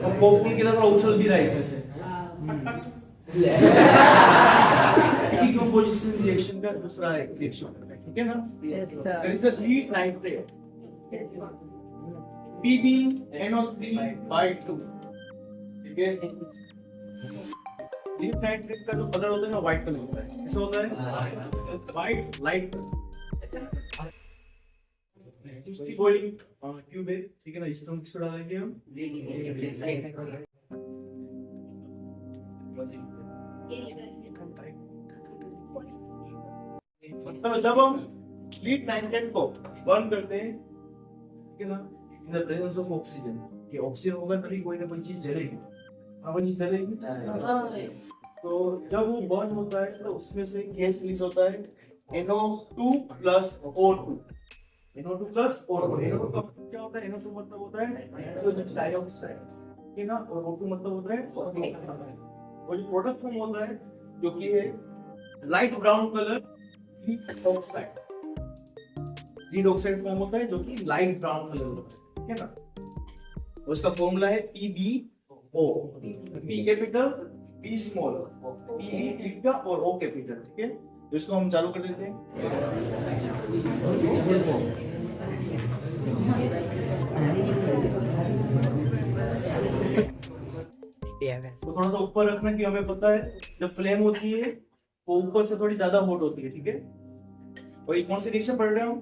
और पॉपकॉर्न की तरह उछल भी रहा है इसमें से। डीकंपोजिशन रिएक्शन का दूसरा एक रिएक्शन, ठीक है ना? There is a lead nitrate PbNO3/2, ठीक है? लीड नाइट्रेट का जो कलर होता है ना व्हाइट कलर होता है। कैसा होता है? व्हाइट लाइट बॉइलिंग ट्यूब है, ठीक है ना? इसमें किस डालेंगे हम? मतलब जब हम लीड नाइट्रेट को बर्न करते हैं, ठीक है ना, in the presence of oxygen, कि ऑक्सीजन होगा तभी कोई ना कोई चीज जलेगी। अब चीज जलेगी, तो जब वो बर्न होता है तो उसमें से गैस रिलीज होता है NO2 plus O2। NO2 plus O2, NO2 का क्या होता है? NO2 मतलब होता है नाइट्रोजन डाइऑक्साइड, ठीक है ना? और O2 मतलब होता है ऑक्सीजन। और जो प्रोडक्ट फॉर्म होता है जो कि है light brown colour lead oxide. Lead oxide form होता है जो कि लाइट ब्राउन कलर होता है, ठीक है ना? और उसका फॉर्मूला है PbO, P capital, P small, P lead का और O कैपिटल, ठीक है? तो इसको हम चालू कर देते हैं। तो थोड़ा सा ऊपर रखना कि हमें पता है जब फ्लेम होती है वो ऊपर से थोड़ी ज्यादा हॉट होती है, ठीक है? और ये कौन सी रिएक्शन पढ़ रहे हो?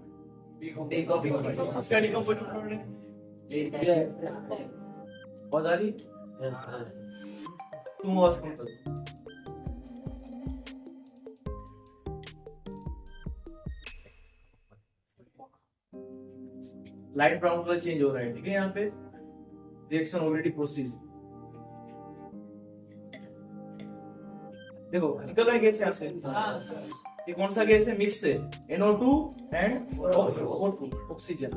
इसका डिकम्पोजिशन पढ़ रहे हैं। बहुत आ रही? तुम आवाज कम करो। लाइट ब्राउन कलर चेंज हो रहा है, ठीक है? यहाँ पे रिएक्शन ऑलरेडी प्रोसीड। देखो निकल रहा है गैस यहाँ से। ये कौन सा गैस है? मिक्स है, NO2 एंड O2, ऑक्सीजन।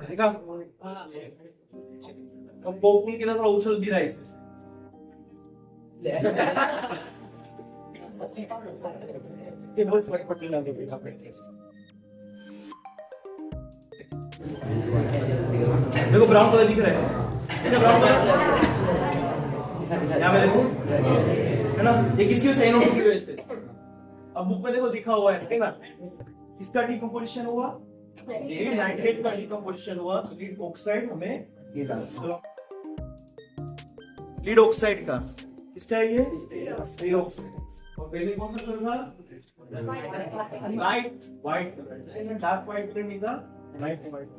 देखा? अब पॉपकॉर्न की तरह उछल भी रहा है इसमें। ये बहुत फटफट लग रहा है। देखो ब्राउन कलर दिख रहा है, ब्राउन कलर यहाँ पे देखो, है ना? ये किसकी वजह से? NO2 की वजह से। अब बुक में देखो लिखा हुआ है, ठीक है ना? किसका डिकम्पोजिशन हुआ? लीड नाइट्रेट का डिकम्पोजिशन हुआ, तो लीड ऑक्साइड हमें ये डालना। लीड ऑक्साइड का किसका है ये? Lead oxide. और पहले कौन सा कलर था? Light white colour, dark white colour नहीं था, लाइट व्हाइट।